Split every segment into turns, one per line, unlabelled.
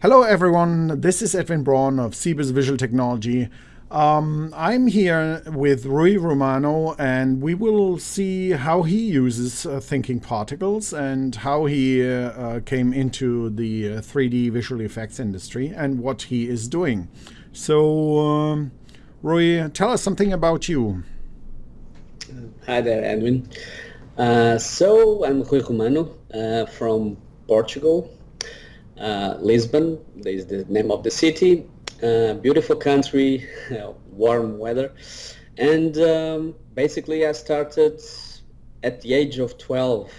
Hello everyone, this is Edwin Braun of Siebes Visual Technology. I'm here with Rui Romano and we will see how he uses Thinking Particles and how he came into the 3D visual effects industry and what he is doing. So, Rui, tell us something about you.
Hi there, Edwin. So I'm Rui Romano from Portugal. Lisbon is the name of the city. Beautiful country, warm weather. And basically I started at the age of 12,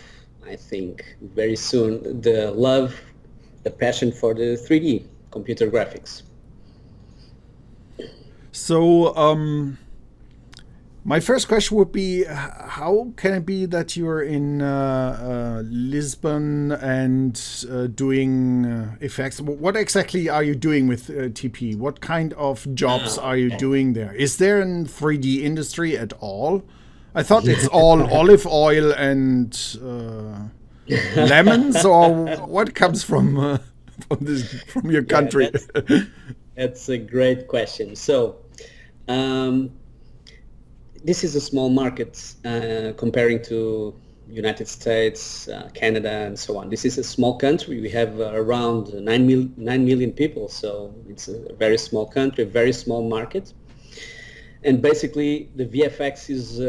I think, very soon, the passion for the 3D computer graphics.
So, my first question would be, how can it be that you're in Lisbon and doing effects? What exactly are you doing with TP? What kind of jobs are you doing there? Is there a 3D industry at all? I thought it's all olive oil and lemons, or what comes from from your country?
That's a great question. So, this is a small market comparing to United States, Canada, and so on. This is a small country. We have around 9 million people, so it's a very small country, a very small market. And basically, the VFX is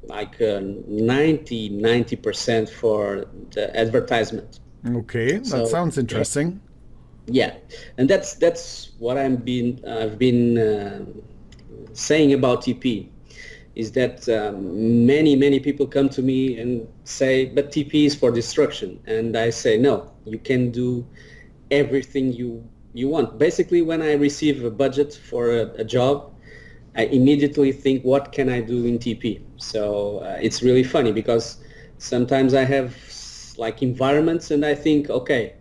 like 90% for the advertisement.
Okay, that sounds interesting.
Yeah, and that's what I've been saying about TP. Is that many people come to me and say, but TP is for destruction. And I say, no, you can do everything you want. Basically, when I receive a budget for a job, I immediately think, what can I do in TP? So it's really funny because sometimes I have like environments and I think, okay,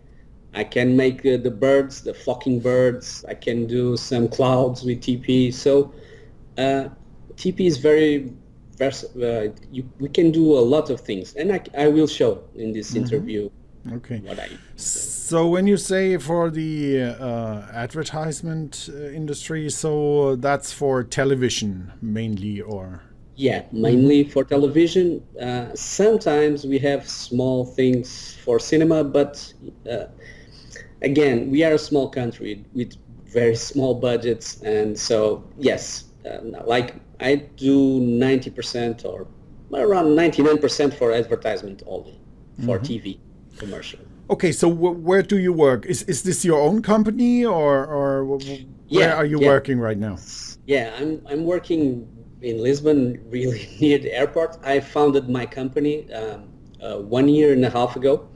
I can make the birds, the flocking birds. I can do some clouds with TP. So TP is very versatile. We can do a lot of things, and I will show in this interview.
Okay.
What I
So when you say for the advertisement industry, so that's for television mainly, or?
Yeah, mainly for television. Sometimes we have small things for cinema, but again, we are a small country with very small budgets, and so yes, like I do 90% or around 99% for advertisement only, for TV commercial.
Okay, so where do you work? Is this your own company, or where are you working right now?
Yeah, I'm working in Lisbon, really near the airport. I founded my company 1 year and a half ago.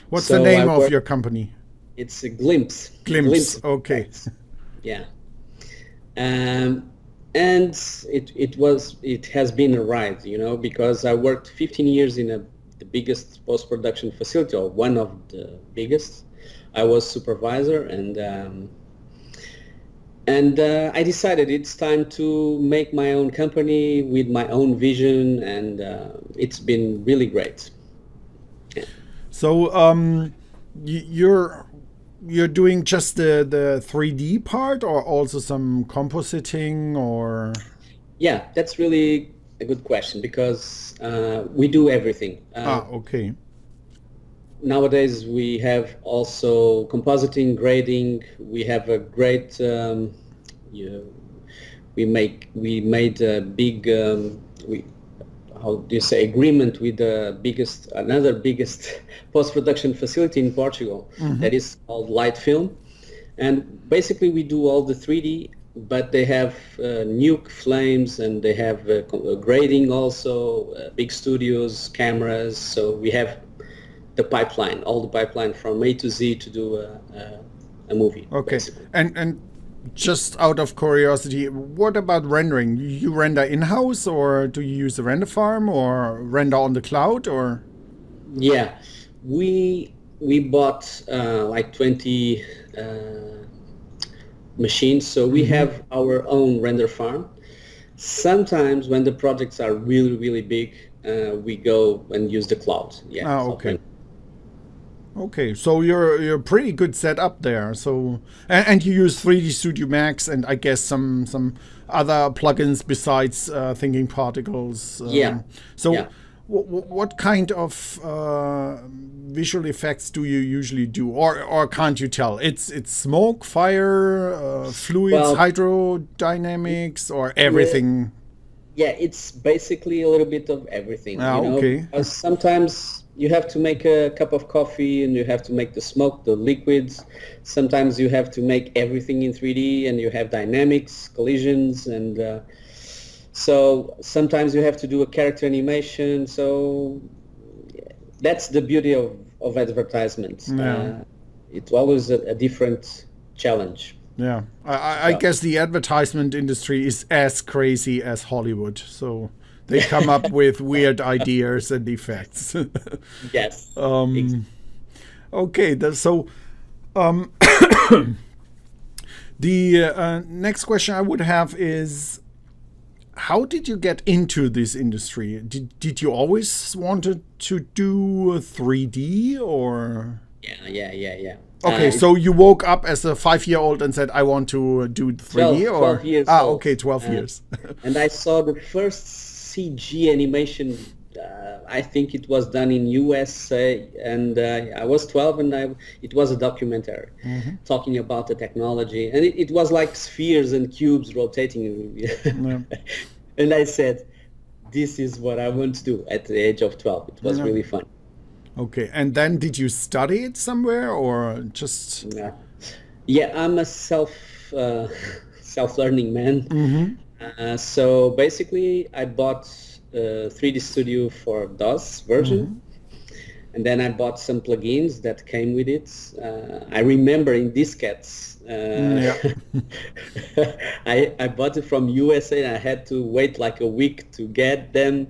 What's the name of your company?
It's a Glimpse.
Glimpse. Okay.
Yeah. And it has been a ride, because I worked 15 years in the biggest post-production facility, or one of the biggest. I was supervisor, and I decided it's time to make my own company with my own vision, and it's been really great.
Yeah. So you're doing just the 3D part, or also some compositing, or?
Yeah, that's really a good question, because we do everything.
Okay.
Nowadays we have also compositing, grading. We have a great we made a big how do you say, agreement with another biggest post-production facility in Portugal that is called Light Film. And basically we do all the 3D, but they have nuke flames, and they have grading also, big studios, cameras. So we have all the pipeline from A to Z to do a movie.
Okay.
Basically.
And just out of curiosity, what about rendering? You render in-house, or do you use a render farm, or render on the cloud, or?
Yeah, we bought like 20 machines, so we have our own render farm. Sometimes when the projects are really big, we go and use the cloud. Yeah.
Okay. Okay, so you're pretty good set up there. So and you use 3D Studio Max and I guess some other plugins besides Thinking Particles.
Yeah,
So
yeah.
what kind of visual effects do you usually do, or can't you tell? It's smoke, fire, fluids,
Well,
hydrodynamics, or
yeah,
everything.
yeah, it's basically a little bit of everything,
Ah, okay.
because sometimes you have to make a cup of coffee and you have to make the smoke, the liquids. Sometimes you have to make everything in 3D and you have dynamics, collisions, and so sometimes you have to do a character animation. So that's the beauty of advertisements.
Yeah.
It's always a different challenge.
Yeah, I
So
guess the advertisement industry is as crazy as Hollywood. So they come up with weird ideas and effects.
yes,
um, okay, so um, the next question I would have is, how did you get into this industry? Did you always wanted to do 3D or?
yeah.
Okay, so you woke up as a 5-year-old and said, "I want to do 3D,"
12
or
years old.
okay, 12 years.
And I saw the first CG animation. I think it was done in USA, and I was 12, and it was a documentary talking about the technology, and it was like spheres and cubes rotating.
Yeah.
And I said, "This is what I want to do." At the age of 12, it was
Yeah.
really fun.
Okay, and then did you study it somewhere or just?
Yeah, yeah. I'm a self-learning man. So basically, I bought a 3D Studio for DOS version, and then I bought some plugins that came with it. I remember in diskettes.
Yeah.
I bought it from USA, and I had to wait like a week to get them.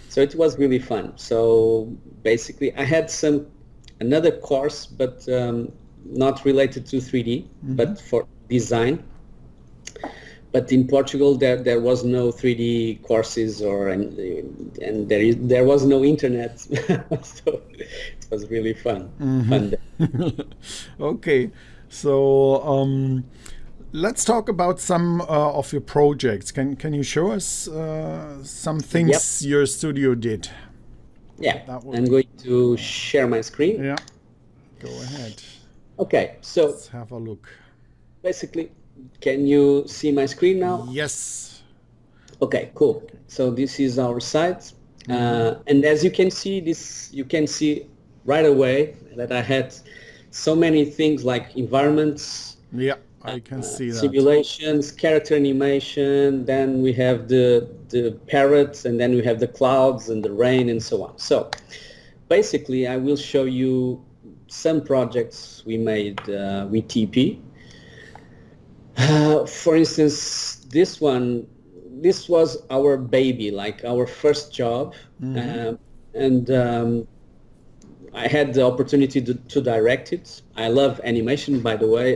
So it was really fun. So basically, I had another course, but not related to 3D, but for design. But in Portugal, there was no 3D courses, and there was no internet, so it was really fun. Fun.
Okay, so let's talk about some of your projects. Can you show us some
Yep.
things your studio did?
Yeah.
That would
I'm
be.
going to share my screen.
Yeah, go ahead.
Okay. So
Let's have a look.
basically, can you see my screen now?
Yes.
Okay, cool. So this is our site, and as you can see, you can see right away that I had so many things like environments,
Yeah, I can see that.
simulations, character animation. Then we have the parrots, and then we have the clouds and the rain and so on. So basically, I will show you some projects we made with TP. For instance, this was our baby, like our first job, and I had the opportunity to direct it. I love animation, by the way.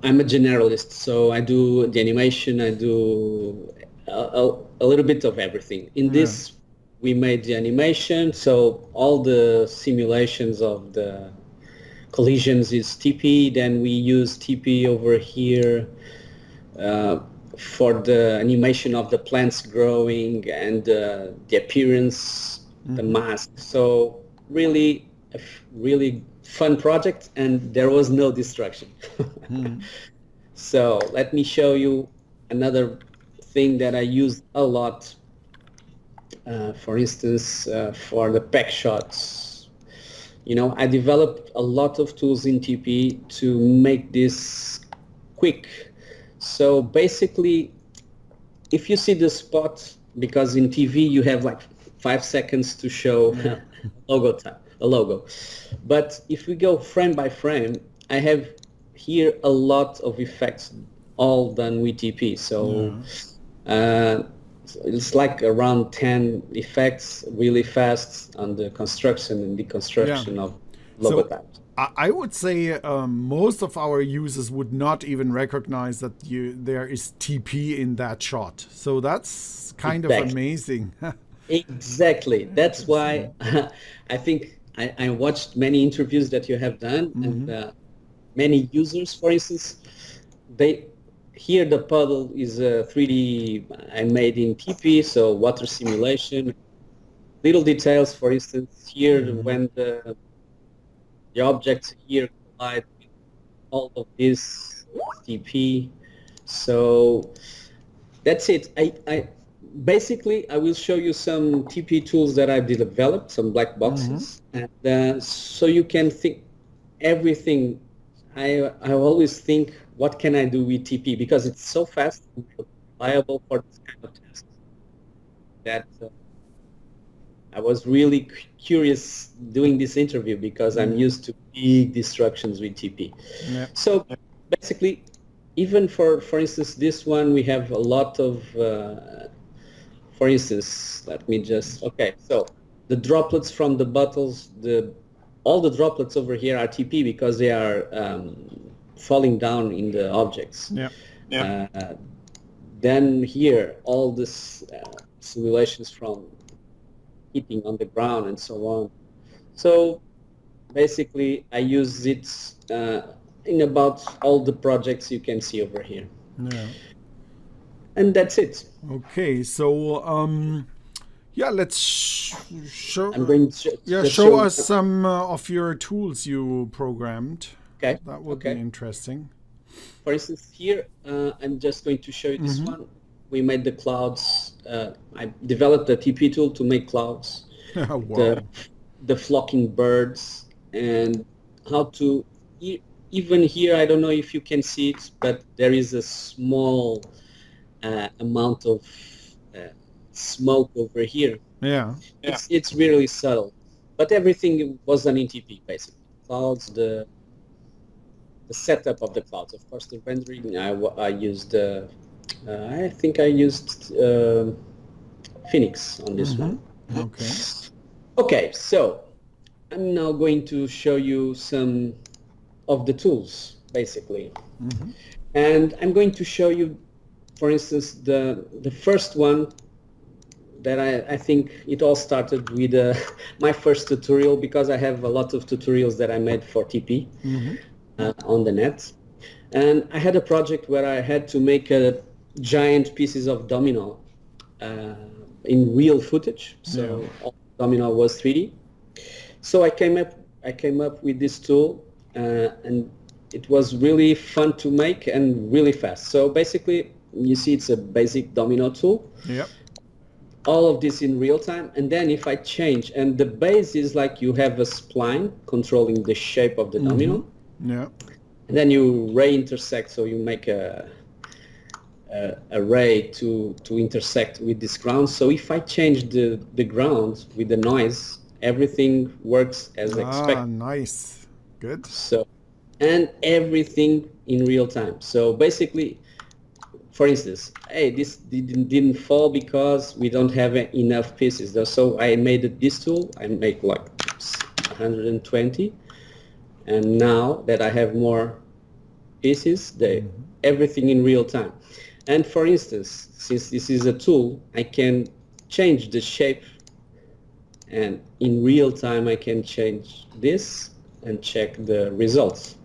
I'm a generalist, so I do the animation, I do a little bit of everything. In this, we made the animation, so all the simulations of the collisions is TP. Then we use TP over here for the animation of the plants growing and the appearance, the mask. So really, really fun project, and there was no distraction. So let me show you another thing that I used a lot. For instance, for the pack shots. I developed a lot of tools in TP to make this quick. So basically, if you see the spot, because in TV you have like 5 seconds to show a logo. But if we go frame by frame, I have here a lot of effects all done with TP. So it's like around 10 effects really fast on the construction and deconstruction of logotypes.
I would say most of our users would not even recognize that there is TP in that shot. So that's kind of amazing.
Exactly. That's why I think I watched many interviews that you have done, and many users, for instance, they here the puddle is a 3D I made in TP, so water simulation, little details. For instance, here when the objects here collide with all of this TP. So that's it. I basically I will show you some TP tools that I've developed, some black boxes, and so you can think everything. I always think, what can I do with TP, because it's so fast and reliable for this kind of tasks that I was really curious doing this interview, because I'm used to big destructions with TP.
Yeah.
So basically, even for instance, this one, we have a lot of, for instance, let me just, okay, so the droplets from the bottles, all the droplets over here are TP because they are falling down in the objects.
Yeah.
Then here, all this simulations from hitting on the ground and so on. So basically, I use it in about all the projects you can see over here.
Yeah.
And that's it.
Okay, so yeah, let's show.
I'm going to just
show us some of your tools you programmed.
Okay.
That would be interesting.
For instance, here I'm just going to show you this one. We made the clouds. I developed a TP tool to make clouds.
Wow.
The flocking birds, and how to even here. I don't know if you can see it, but there is a small amount of smoke over here.
Yeah.
It's really subtle, but everything was done in TP basically. Clouds, the setup of the clouds, of course, the rendering. I used I think I used Phoenix on this one.
Okay.
Okay, so I'm now going to show you some of the tools basically, and I'm going to show you, for instance, the first one that I think it all started with my first tutorial, because I have a lot of tutorials that I made for TP on the net. And I had a project where I had to make giant pieces of domino in real footage. So all domino was 3D. So I came up with this tool, and it was really fun to make and really fast. So basically, you see it's a basic domino tool.
Yep.
All of this in real time, and then if I change, and the base is like you have a spline controlling the shape of the domino.
Yeah.
And then you ray intersect, so you make a ray to intersect with this ground. So if I change the ground with the noise, everything works as expected.
Nice. Good.
So, and everything in real time. So basically, for instance, hey, this didn't fall because we don't have enough pieces. So I made this tool. I make like 120, and now that I have more pieces, everything in real time. And for instance, since this is a tool, I can change the shape, and in real time I can change this and check the results.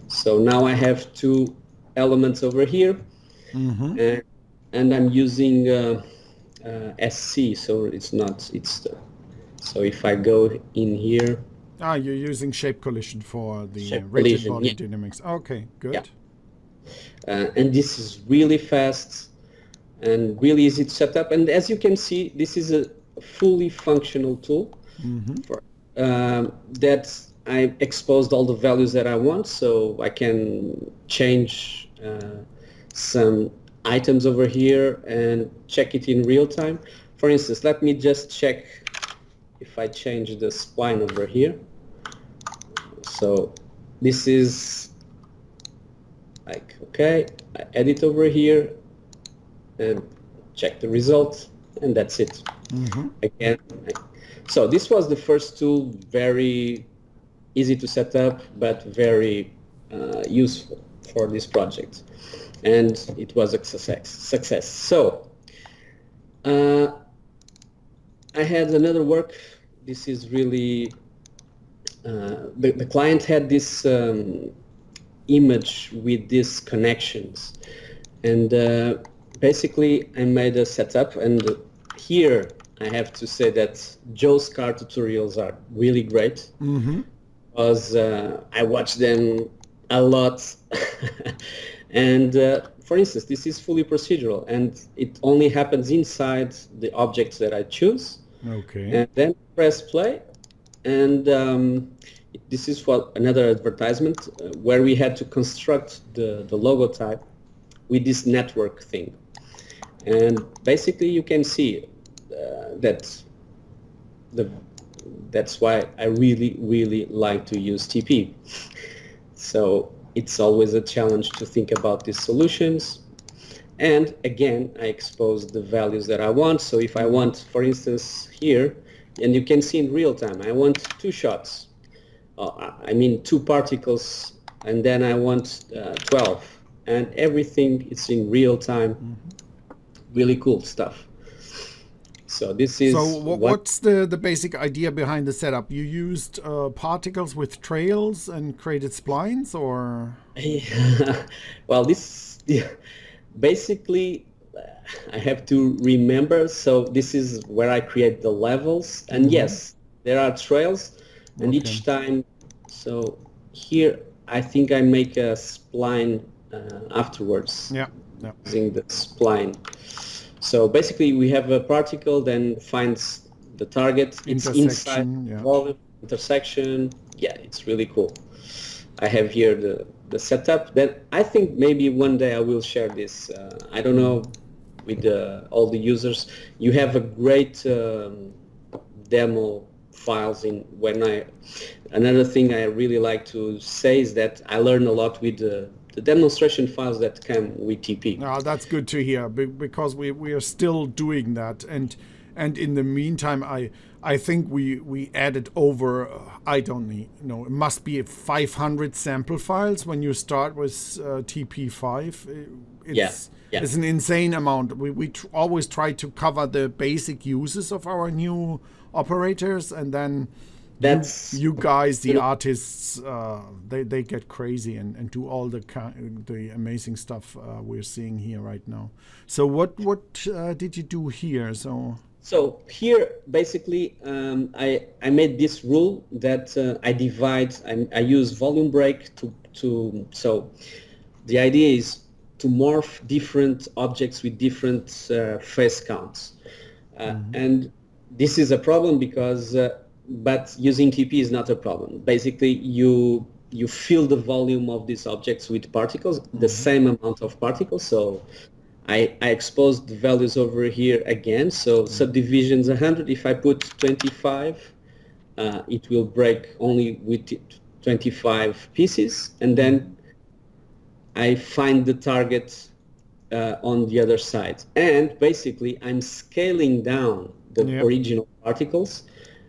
So now I have two elements over here. And I'm using SC, so so if I go in here.
You're using shape collision for the
Shape
rigid
collision,
body
yeah.
dynamics. Okay, good.
Yeah. And this is really fast and really easy to set up. And as you can see, this is a fully functional tool that I exposed all the values that I want, so I can change some items over here and check it in real time. For instance, let me just check if I change the spline over here. So this is like, okay, I edit over here and check the result, and that's it. Again, so this was the first tool, very easy to set up, but very useful for this project. And it was a success. So I had another work. This is really, the client had this image with these connections. And basically I made a setup, and here I have to say that Joe's car tutorials are really great, because I watch them a lot. And for instance, this is fully procedural, and it only happens inside the objects that I choose.
Okay.
And then press play, and this is for another advertisement where we had to construct the logo type with this network thing. And basically you can see that's why I really like to use TP. So it's always a challenge to think about these solutions. And again, I expose the values that I want. So if I want, for instance, here, and you can see in real time, I want 2 shots. I mean 2 particles, and then I want 12. And everything is in real time. Really cool stuff. So this is.
So what's the basic idea behind the setup? You used particles with trails and created splines, or?
Well, basically I have to remember. So this is where I create the levels, and yes, there are trails, and each time. So here I think I make a spline afterwards.
Yeah.
Using the spline. So basically we have a particle, then finds the target, it's inside volume, intersection. Yeah, it's really cool. I have here the setup. Then I think maybe one day I will share this. I don't know, with all the users. You have a great demo files in another thing I really like to say is that I learn a lot with the demonstration files that come with TP.
Oh, that's good to hear, because we are still doing that, and in the meantime I think we added over I don't know, it must be 500 sample files when you start with TP5. It's an insane amount. We always try to cover the basic uses of our new operators, and then you guys, the artists, they get crazy and do all the amazing stuff we're seeing here right now. So what did you do here?
So here basically I made this rule that I use volume break to so the idea is to morph different objects with different face counts, and this is a problem because but using TP is not a problem. Basically you fill the volume of these objects with particles, the same amount of particles. So I exposed the values over here again. So subdivisions 100. If I put 25, it will break only with 25 pieces. And then I find the target on the other side. And basically I'm scaling down the original particles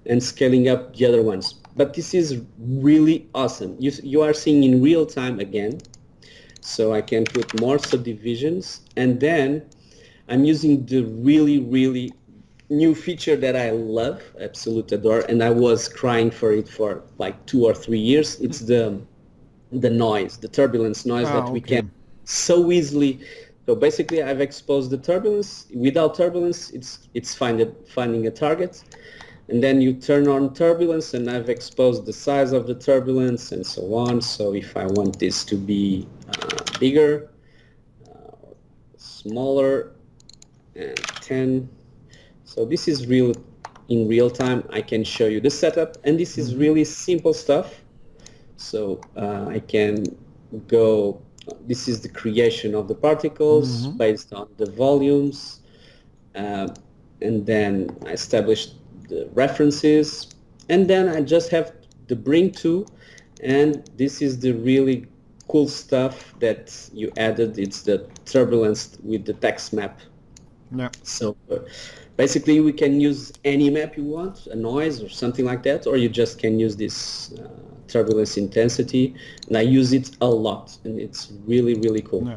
and scaling up the other ones. But this is really awesome. You are seeing in real time again. So I can put more subdivisions, and then I'm using the really new feature that I love, absolute adore, and I was crying for it for like 2 or 3 years. It's the noise, the turbulence noise that we can so easily. So basically I've exposed the turbulence. Without turbulence, it's finding a target. And then you turn on turbulence, and I've exposed the size of the turbulence and so on. So if I want this to be bigger, smaller, and 10. So this is in real time. I can show you the setup, and this is really simple stuff. So I can go, this is the creation of the particles based on the volumes, and then I established the references, and then I just have the bring to, and this is the really cool stuff that you added. It's the turbulence with the text map. So basically we can use any map you want, a noise or something like that, or you just can use this turbulence intensity, and I use it a lot, and it's really cool.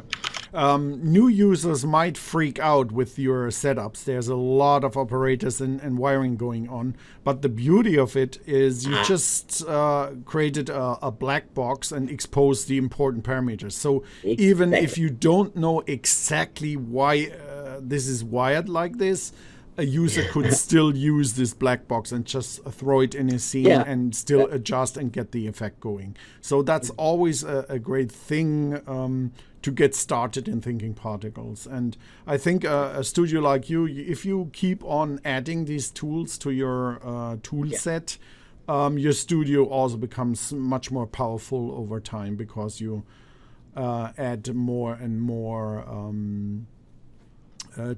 New users might freak out with your setups. There's a lot of operators and wiring going on. But the beauty of it is you just created a black box and exposed the important parameters. So even if you don't know exactly why this is wired like this, a user could still use this black box and just throw it in a scene and still adjust and get the effect going. So that's always a great thing to get started in thinking particles. And I think a studio like you, if you keep on adding these tools to your tool set, your studio also becomes much more powerful over time because you add more and more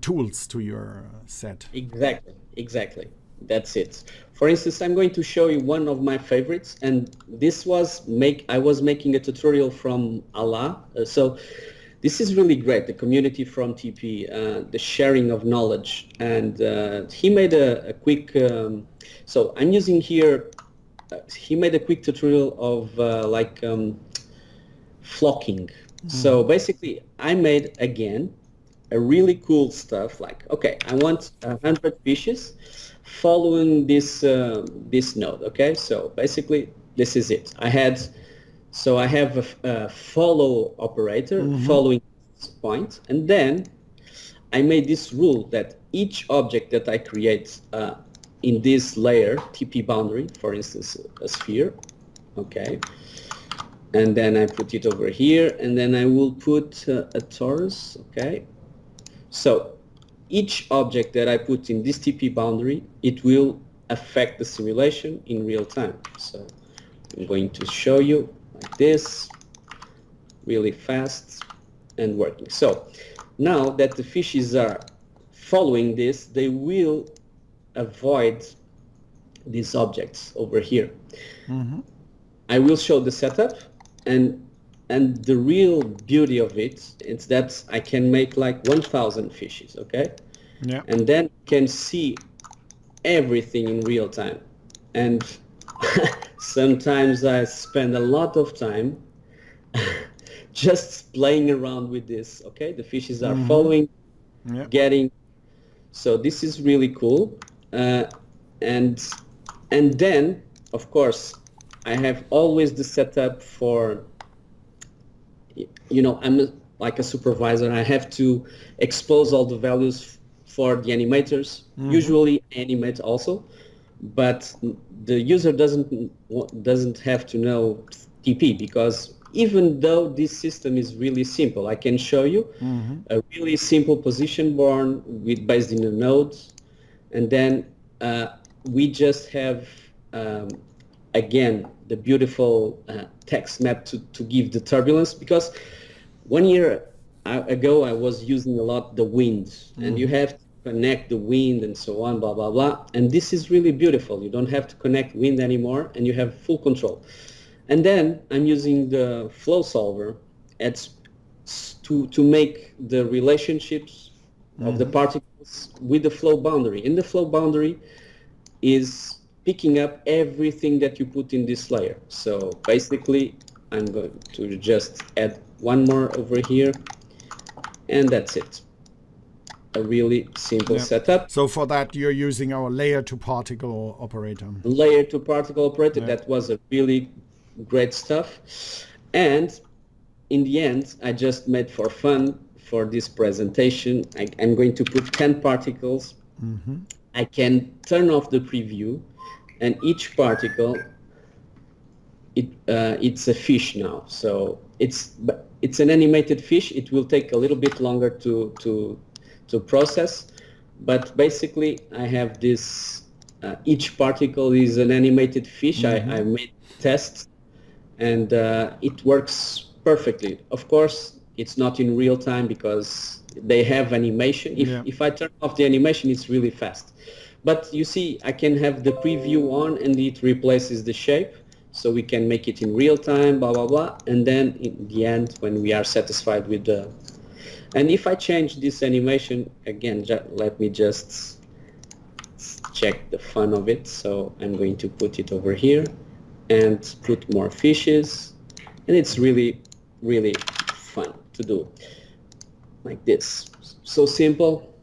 tools to your set.
Exactly. That's it. For instance, I'm going to show you one of my favorites, and this was I was making a tutorial from Allah. So this is really great. The community from TP, the sharing of knowledge, and he made a quick. So I'm using here. He made a quick tutorial of flocking. So basically, I made again a really cool stuff like, okay, I want 100 fishes following this this node. Okay, so basically this is it. I have a follow operator following this point, and then I made this rule that each object that I create in this layer, TP boundary, for instance, a sphere, okay, and then I put it over here, and then I will put a torus, okay. So each object that I put in this TP boundary, it will affect the simulation in real time. So I'm going to show you like this, really fast and working. So now that the fishes are following this, they will avoid these objects over here. I will show the setup, and the real beauty of it is that I can make like 1,000 fishes, okay?
Yeah.
And then can see everything in real time. And sometimes I spend a lot of time just playing around with this, okay? The fishes are following, getting. So this is really cool. And then, of course, I have always the setup for, I'm like a supervisor. I have to expose all the values for the animators. Usually I animate also, but the user doesn't have to know TP, because even though this system is really simple, I can show you a really simple position born based in a node, and then we just have again the beautiful text map to give the turbulence, because 1 year ago I was using a lot the wind, and you have to connect the wind and so on, blah blah blah, and this is really beautiful. You don't have to connect wind anymore, and you have full control. And then I'm using the flow solver to make the relationships of the particles with the flow boundary. And the flow boundary is picking up everything that you put in this layer. So basically, I'm going to just add one more over here, and that's it. A really simple setup.
So for that, you're using our layer to particle operator.
Layer to particle operator, that was a really great stuff. And in the end, I just made for fun for this presentation. I'm going to put 10 particles. I can turn off the preview, and each particle, it's a fish now. So it's an animated fish. It will take a little bit longer to process, but basically I have this, each particle is an animated fish. I made tests, and it works perfectly. Of course, it's not in real time because they have animation. If I turn off the animation, it's really fast. But you see, I can have the preview on, and it replaces the shape, so we can make it in real time, blah blah blah, and then in the end, when we are satisfied with the. And if I change this animation, again, let me just check the fun of it. So I'm going to put it over here and put more fishes. And it's really, really fun to do. like this. So simple,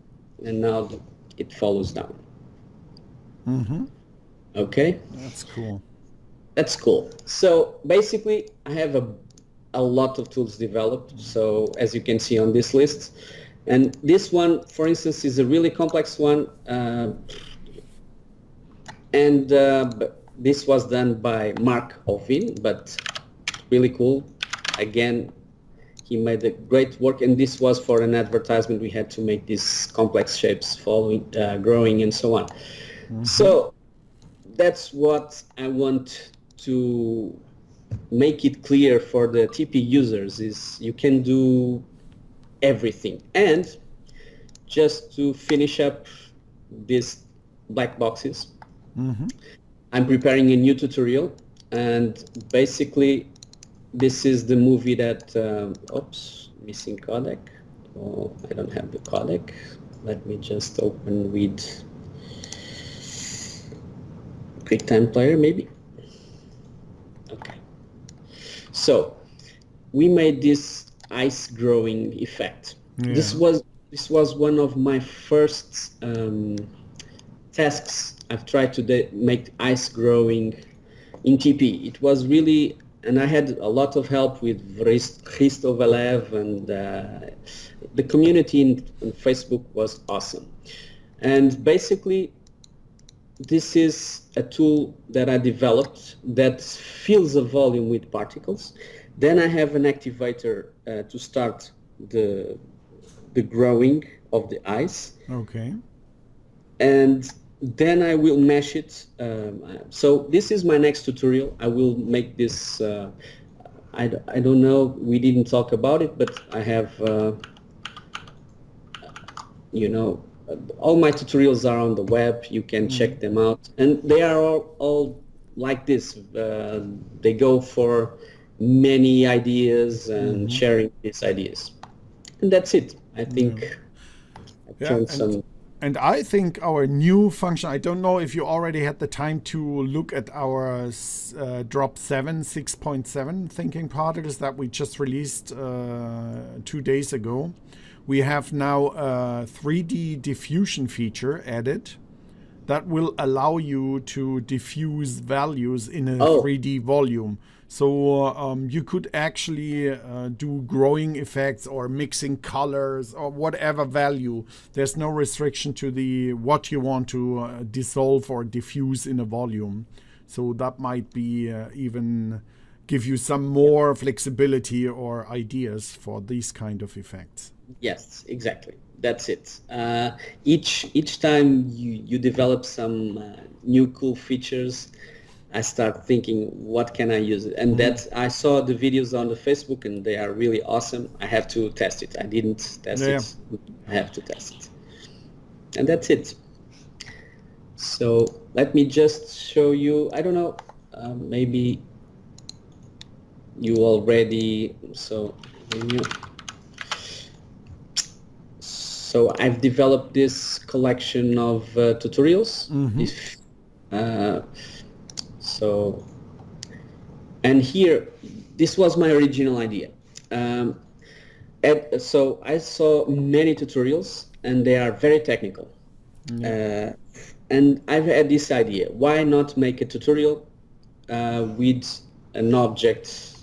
and now it follows down.
Mm-hmm.
Okay,
That's cool.
that's cool. So basically, I have a lot of tools developed. So as you can see on this list, and this one, for instance, is a really complex one, and this was done by Mark Ovin, but really cool. Again, he made a great work, and this was for an advertisement. We had to make these complex shapes following, growing, and so on. Mm-hmm. So that's what I want to make it clear for the TP users, is you can do everything. And just to finish up these black boxes, mm-hmm. I'm preparing a new tutorial, and basically this is the movie that, oops, missing codec. Oh, I don't have the codec. Let me just open with QuickTime Player, maybe. Okay. So we made this ice growing effect. Yeah. This was one of my first tasks. I've tried to make ice growing in TP. It was really, and I had a lot of help with Hristo Valev, and the community on Facebook was awesome. And basically, this is a tool that I developed that fills a volume with particles. Then I have an activator to start the growing of the ice.
Okay.
And then I will mesh it. So this is my next tutorial. I will make this, I don't know, we didn't talk about it, but I have, all my tutorials are on the web. You can check them out. And they are all like this. They go for many ideas and sharing these ideas. And that's it. I think I've shown some.
And I think our new function, I don't know if you already had the time to look at our drop 7, 6.7 thinking particles that we just released 2 days ago. We have now a 3D diffusion feature added that will allow you to diffuse values in a 3D volume. So you could actually do growing effects or mixing colors or whatever value. There's no restriction to what you want to dissolve or diffuse in a volume. So that might be even give you some more flexibility or ideas for these kind of effects.
Yes, exactly. That's it. Each time you develop some new cool features, I start thinking, what can I use it? And I saw the videos on the Facebook, and they are really awesome. I have to test it. I didn't test it. I have to test it. And that's it. So let me just show you, I don't know, maybe you already, so I've developed this collection of tutorials. And here, this was my original idea. So I saw many tutorials, and they are very technical. And I've had this idea: why not make a tutorial with an object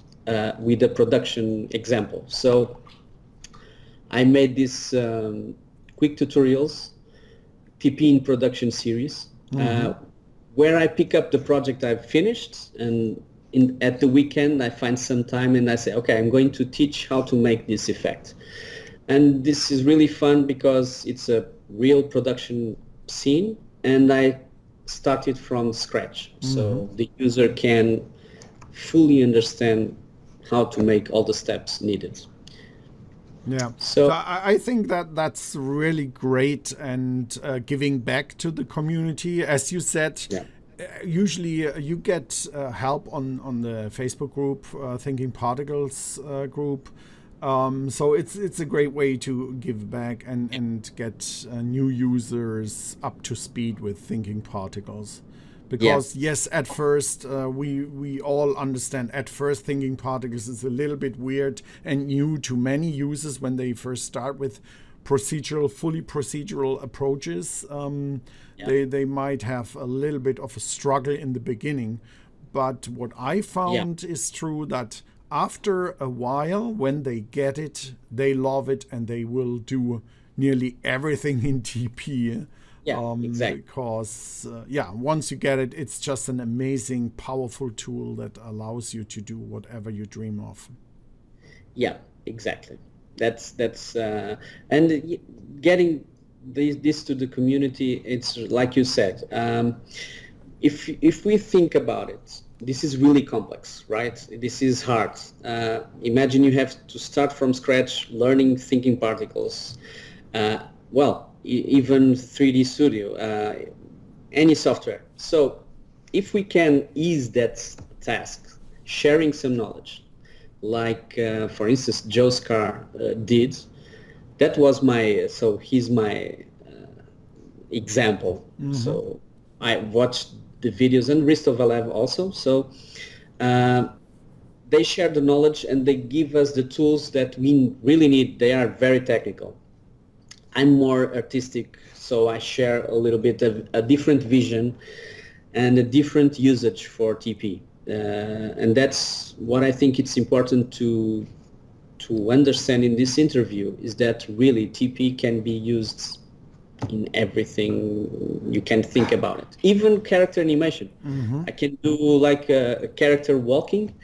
with a production example? So I made this quick tutorials, TP in production series, where I pick up the project I've finished, and at the weekend I find some time and I say, okay, I'm going to teach how to make this effect. And this is really fun because it's a real production scene, and I started from scratch. So the user can fully understand how to make all the steps needed.
Yeah, so I think that's really great, and giving back to the community. As you said, usually you get help on the Facebook group, Thinking Particles group. So it's a great way to give back and get new users up to speed with Thinking Particles. Because yes, at first we all understand. At first, thinking particles is a little bit weird and new to many users when they first start with fully procedural approaches. They might have a little bit of a struggle in the beginning. But what I found is true that after a while, when they get it, they love it, and they will do nearly everything in TP.
Exactly.
Because once you get it, it's just an amazing, powerful tool that allows you to do whatever you dream of.
Yeah, exactly. That's and getting this to the community. It's like you said. If we think about it, this is really complex, right? This is hard. Imagine you have to start from scratch learning thinking particles. Even 3D Studio, any software. So if we can ease that task, sharing some knowledge, like for instance Joe Scar did, that was he's my example. So I watched the videos, and Risto Valev also. So they share the knowledge and they give us the tools that we really need. They are very technical. I'm more artistic, so I share a little bit of a different vision and a different usage for TP. And that's what I think it's important to understand in this interview, is that really TP can be used in everything you can think about it. Even character animation. I can do like a character walking,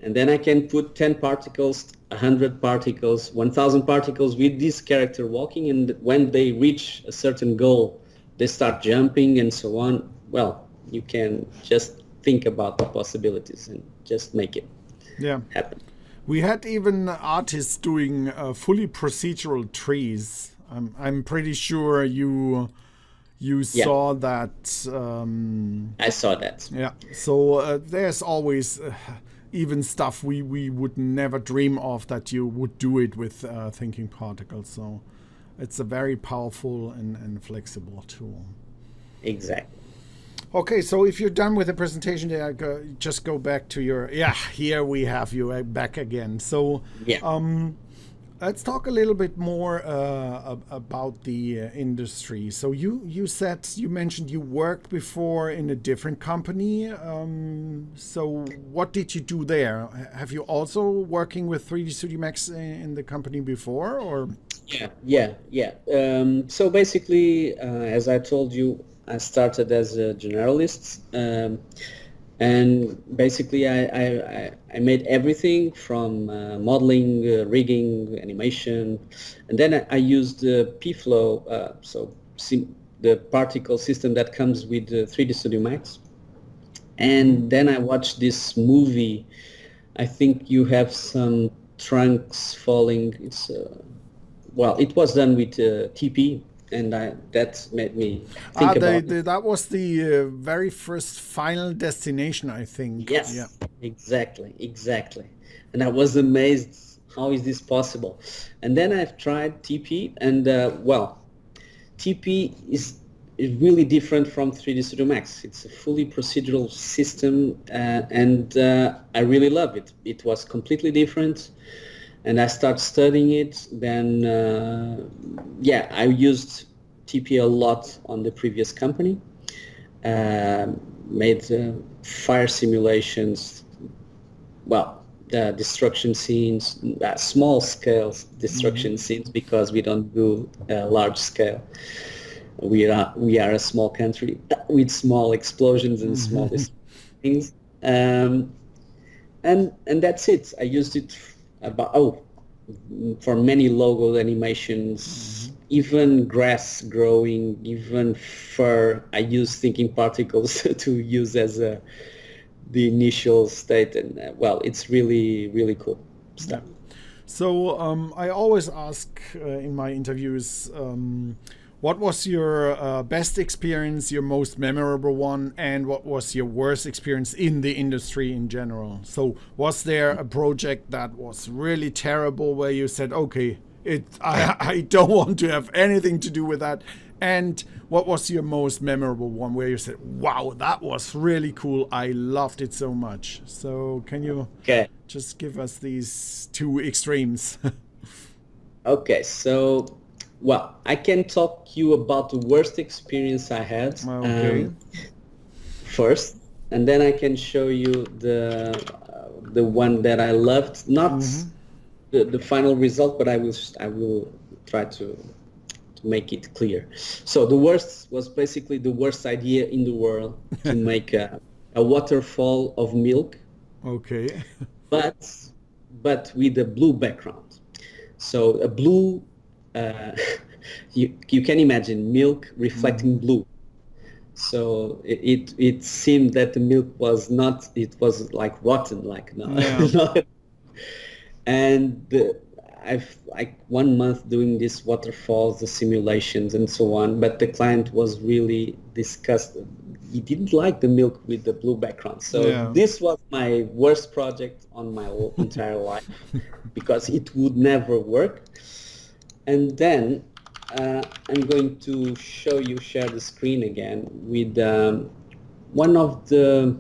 and then I can put 10 particles, 100 particles, 1,000 particles with this character walking, and when they reach a certain goal, they start jumping and so on. Well, you can just think about the possibilities and just make it happen.
We had even artists doing fully procedural trees. I'm pretty sure you saw that.
I saw that.
Yeah. So there's always even stuff we would never dream of that you would do it with thinking particles. So it's a very powerful and flexible tool.
Exactly.
Okay, so if you're done with the presentation, just go back to your... here we have you back again. So let's talk a little bit more about the industry. So you mentioned you worked before in a different company. So what did you do there? Have you also working with 3D Studio Max in the company before, or?
Yeah. So basically, as I told you, I started as a generalist, and basically I made everything from modeling, rigging, animation, and then I used P-Flow, the particle system that comes with 3D Studio Max. And then I watched this movie. I think you have some trunks falling. It was done with TP. And that made me think about it.
That was the very first Final Destination, I think.
Yes, exactly. And I was amazed, how is this possible? And then I've tried TP, and TP is really different from 3D Studio Max. It's a fully procedural system, and I really love it. It was completely different. And I started studying it. Then, I used TP a lot on the previous company. Made fire simulations. The destruction scenes, small scale destruction scenes, because we don't do large scale. We are a small country with small explosions and small things. And that's it. I used it for many logo animations, even grass growing, even fur. I use thinking particles to use as the initial state, and it's really, really cool stuff.
So I always ask in my interviews, what was your best experience, your most memorable one, and what was your worst experience in the industry in general? So was there a project that was really terrible where you said, okay, I don't want to have anything to do with that, And what was your most memorable one where you said, wow, that was really cool. I loved it so much. So can you just give us these two extremes?
Okay, so, well, I can talk you about the worst experience I had first, and then I can show you the one that I loved. Not the final result, but I will try to make it clear. So the worst was basically the worst idea in the world to make a waterfall of milk.
Okay.
But with a blue background. So a blue, you can imagine milk reflecting blue. So it seemed that the milk was not, it was like rotten, like no.
Yeah.
And I've like 1 month doing these waterfalls, the simulations and so on, but the client was really disgusted. He didn't like the milk with the blue background. So this was my worst project on my whole entire life because it would never work. And then I'm going to share the screen again with one of the,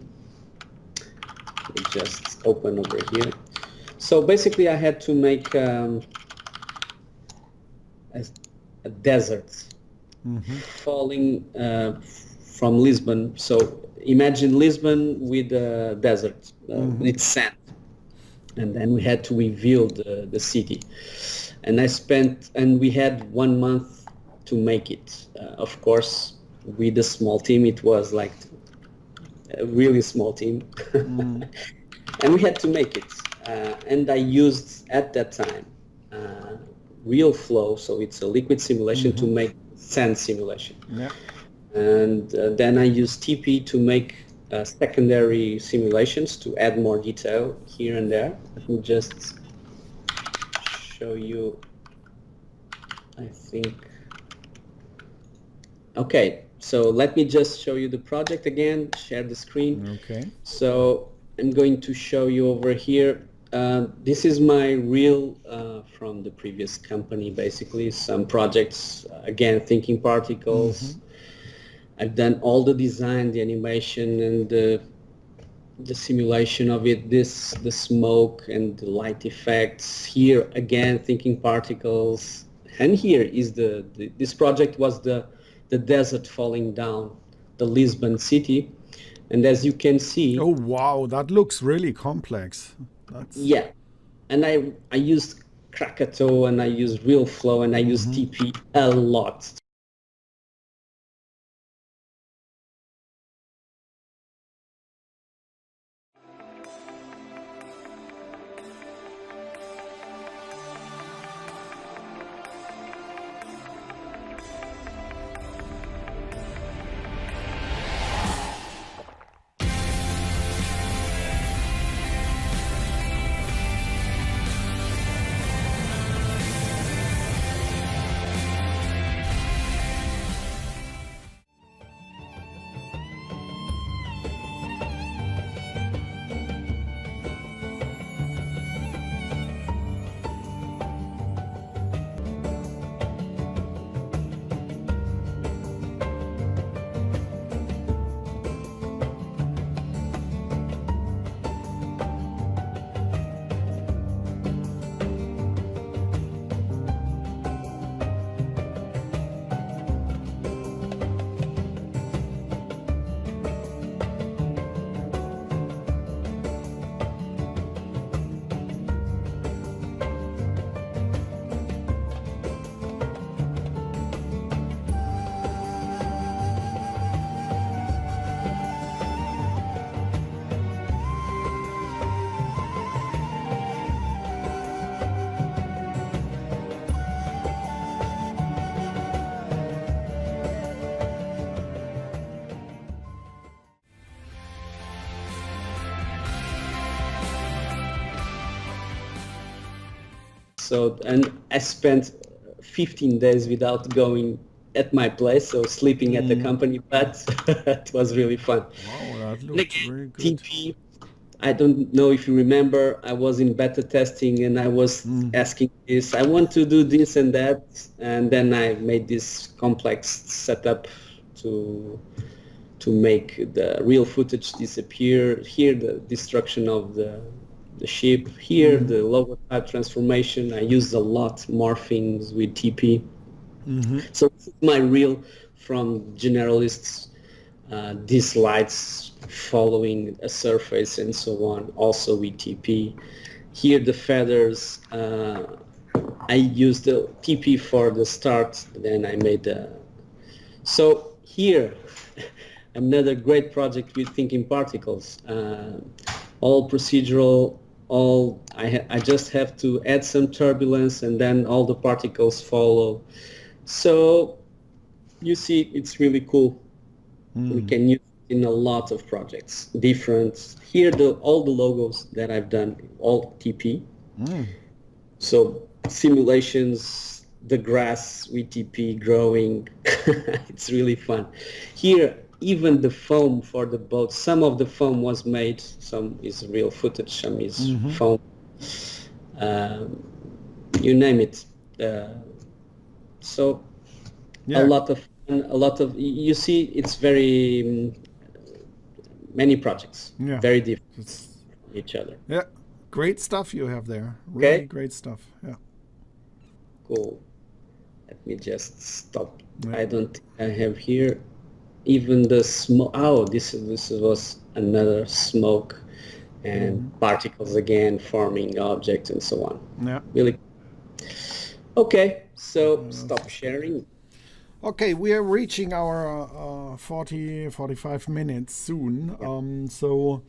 let me just open over here. So basically I had to make a desert falling from Lisbon. So imagine Lisbon with a desert, with sand. And then we had to reveal the city. And we had 1 month to make it. Of course, with a small team, it was like a really small team. And we had to make it. And I used at that time real flow, so it's a liquid simulation to make sand simulation.
Yeah.
And then I used TP to make secondary simulations to add more detail here and there. Let me just show you, I think. Okay, so let me just show you the project again, share the screen.
Okay.
So I'm going to show you over here. This is my reel from the previous company, basically. Some projects, again, thinkingParticles. I've done all the design, the animation, and the simulation of it. The smoke and the light effects. Here again, thinkingParticles. And here is this project was the desert falling down, the Lisbon city. And as you can see,
oh wow, that looks really complex.
Yeah, and I used Krakatoa and I used Real Flow and I used TP a lot. So, and I spent 15 days without going at my place, so sleeping at the company, but it was really fun.
Wow, that looks very good.
TP, I don't know if you remember, I was in beta testing and I was asking this, I want to do this and that, and then I made this complex setup to make the real footage disappear. Here, the destruction of the ship. Here, the logo type transformation. I used a lot morphings with TP. So this is my reel from generalists. These slides following a surface and so on, also with TP. Here the feathers, I used the TP for the start, then I made the... So here, another great project with thinkingParticles. All procedural, I just have to add some turbulence and then all the particles follow. So you see, it's really cool. We can use it in a lot of projects, different. Here, all the logos that I've done, all TP. So simulations, the grass with TP growing, it's really fun. Here, even the foam for the boat, some of the foam was made, some is real footage, some is foam. You name it. So a lot of, you see, it's very, many projects, very different from each other.
Yeah, great stuff you have there. Really great stuff. Yeah.
Cool. Let me just stop. I don't think I have here even the smoke. Oh, this was another smoke and particles again forming objects and so on.
Yeah.
Really. Okay, so stop sharing.
Okay, we are reaching our 45 minutes soon. So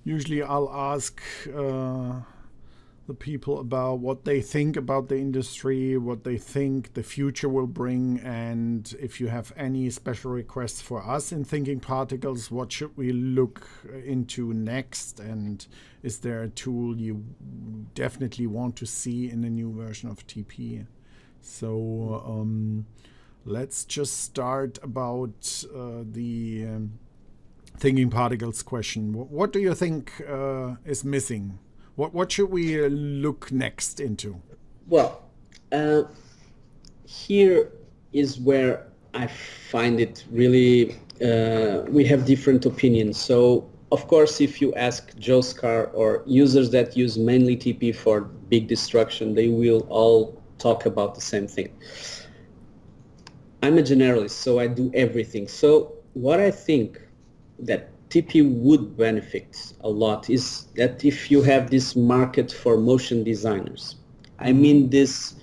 usually I'll ask the people about what they think about the industry, what they think the future will bring, and if you have any special requests for us in thinkingParticles, what should we look into next, and is there a tool you definitely want to see in the new version of TP? So let's just start about the thinkingParticles question. What do you think is missing? What should we look next into?
Well, here is where I find it really, we have different opinions. So, of course, if you ask Joescar or users that use mainly TP for big destruction, they will all talk about the same thing. I'm a generalist, so I do everything. So what I think that TP would benefit a lot is that if you have this market for motion designers. I mean this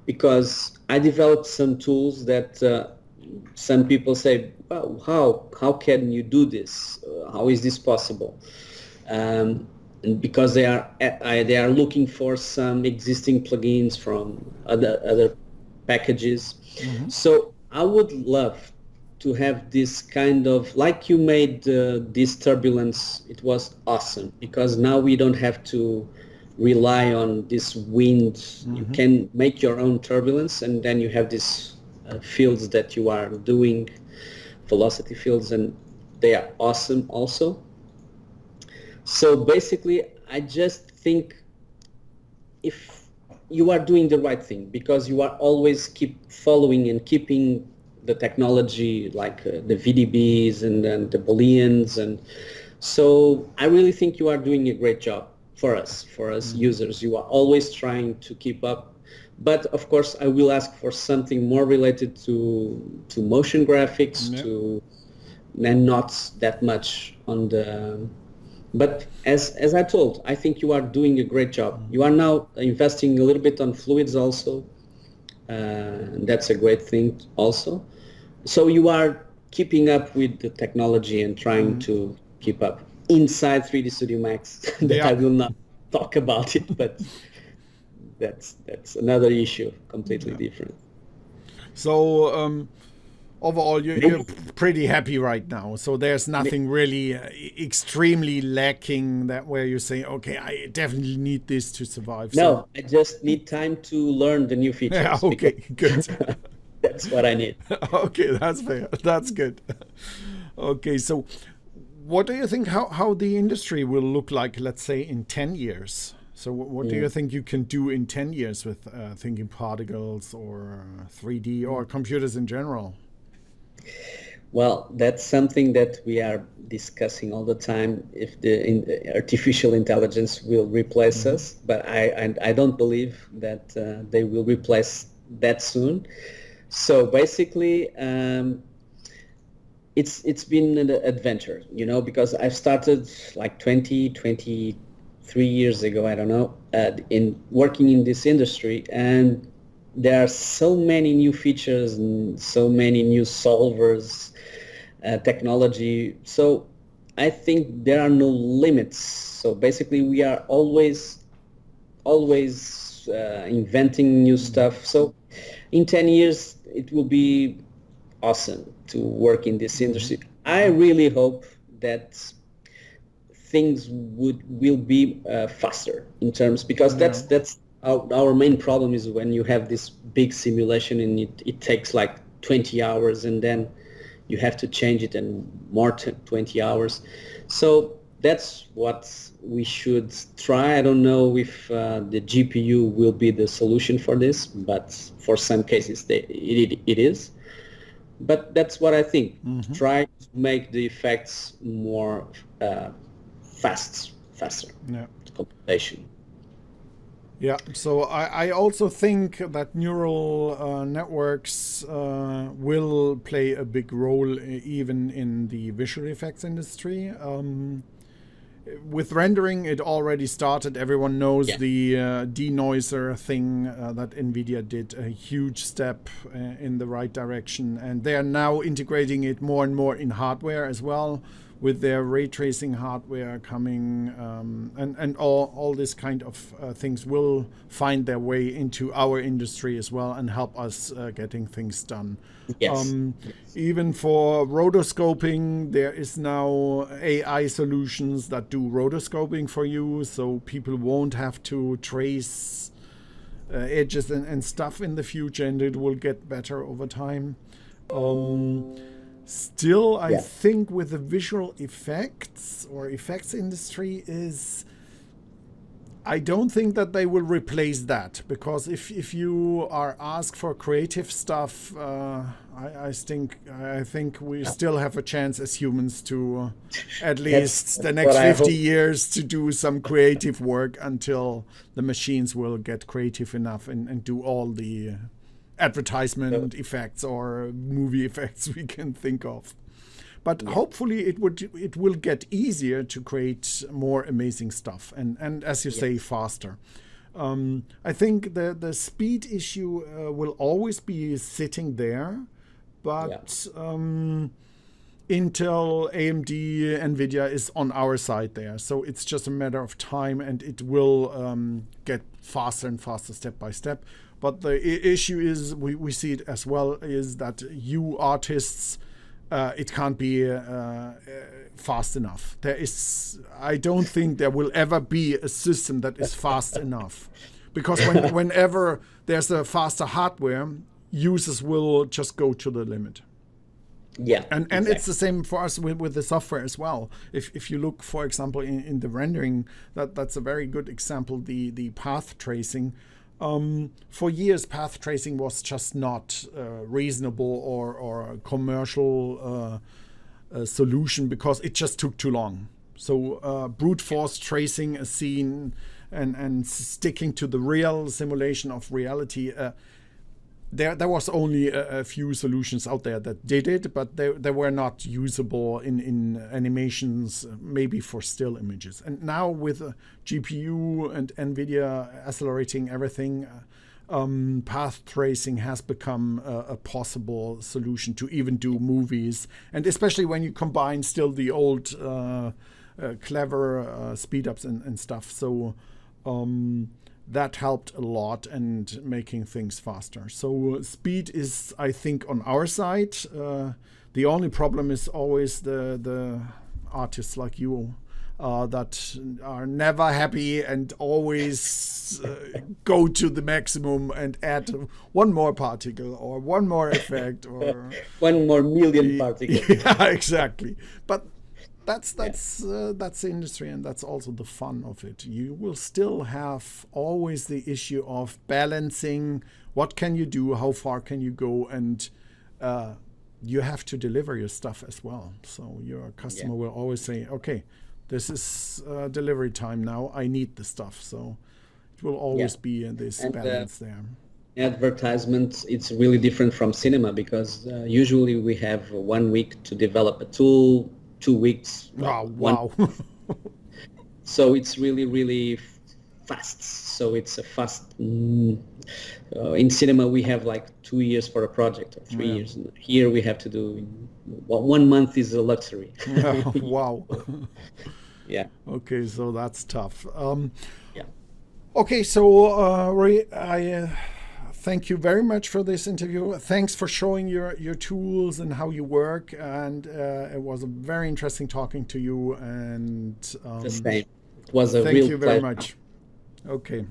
because I developed some tools that some people say, well, how can you do this? How is this possible? And because they are looking for some existing plugins from other packages. So I would love to have this kind of, like you made this turbulence, it was awesome because now we don't have to rely on this wind. You can make your own turbulence and then you have these fields that you are doing, velocity fields, and they are awesome also. So basically, I just think if you are doing the right thing because you are always keep following and keeping the technology like the VDBs and then the Booleans, and so I really think you are doing a great job for us users. You are always trying to keep up, but of course I will ask for something more related to motion graphics, and not that much on the. But as I told, I think you are doing a great job. You are now investing a little bit on fluids also. That's a great thing also. So you are keeping up with the technology and trying to keep up inside 3D Studio Max. I will not talk about it, but that's another issue, completely different.
So overall, you're pretty happy right now. So there's nothing really extremely lacking that where you say, okay, I definitely need this to survive.
No, I just need time to learn the new features.
Yeah, okay, good.
That's what I need.
Okay, that's fair. That's good. Okay, so what do you think how the industry will look like, let's say, in 10 years? So what do you think you can do in 10 years with thinking particles or 3D or computers in general?
Well, that's something that we are discussing all the time, if the artificial intelligence will replace us, but I don't believe that they will replace that soon. So basically, it's been an adventure, because I've started like 23 years ago, I don't know, in working in this industry, and there are so many new features and so many new solvers, technology. So I think there are no limits. So basically, we are always inventing new stuff. So in 10 years, it will be awesome to work in this industry. I really hope that things will be faster in terms, because that's our main problem is when you have this big simulation and it takes like 20 hours and then you have to change it in more 20 hours. So that's what we should try. I don't know if the GPU will be the solution for this, but for some cases it is. But that's what I think. Try to make the effects more faster.
Yeah.
Computation.
Yeah, so I also think that neural networks will play a big role even in the visual effects industry. With rendering, it already started. Everyone knows the denoiser thing that NVIDIA did, a huge step in the right direction. And they are now integrating it more and more in hardware as well, with their ray tracing hardware coming, and all this kind of things will find their way into our industry as well and help us getting things done.
Yes.
Even for rotoscoping, there is now AI solutions that do rotoscoping for you, so people won't have to trace edges and stuff in the future, and it will get better over time. Still, I think with the visual effects or effects industry I don't think that they will replace that, because if you are asked for creative stuff, I think we still have a chance as humans to at least the next 50 years to do some creative work until the machines will get creative enough and do all the advertisement effects or movie effects we can think of. But hopefully it will get easier to create more amazing stuff and as you say, faster. I think the speed issue will always be sitting there, but Intel, AMD, NVIDIA is on our side there. So it's just a matter of time, and it will get faster and faster step by step. But the issue is, we see it as well, is that you artists, it can't be fast enough. I don't think there will ever be a system that is fast enough. Because whenever there's a faster hardware, users will just go to the limit.
Yeah,
and it's the same for us with the software as well. If you look, for example, in the rendering, that's a very good example, the path tracing. For years, path tracing was just not reasonable or a commercial solution, because it just took too long. So brute force tracing a scene and sticking to the real simulation of reality, there was only a few solutions out there that did it, but they were not usable in animations, maybe for still images. And now with GPU and NVIDIA accelerating everything, path tracing has become a possible solution to even do movies. And especially when you combine still the old clever speed ups and stuff. So that helped a lot and making things faster. So speed is, I think, on our side. The only problem is always the artists like you that are never happy and always go to the maximum and add one more particle or one more effect or
one more million particles.
Yeah, exactly. But that's the industry, and that's also the fun of it. You will still have always the issue of balancing what can you do, how far can you go, and you have to deliver your stuff as well. So your customer will always say, okay, this is delivery time now, I need the stuff. So it will always be this balance there.
Advertisement, it's really different from cinema, because usually we have 1 week to develop a tool, 2 weeks.
Wow.
So it's really fast. So it's a fast. In cinema, we have like 2 years for a project, or 3 years. Here we have to do 1 month is a luxury.
Wow.
Yeah.
Okay, so that's tough.
Yeah.
Okay, so Rui, I thank you very much for this interview. Thanks for showing your tools and how you work, and it was a very interesting talking to you. And
The same. It was a real pleasure.
Thank you very much. Okay.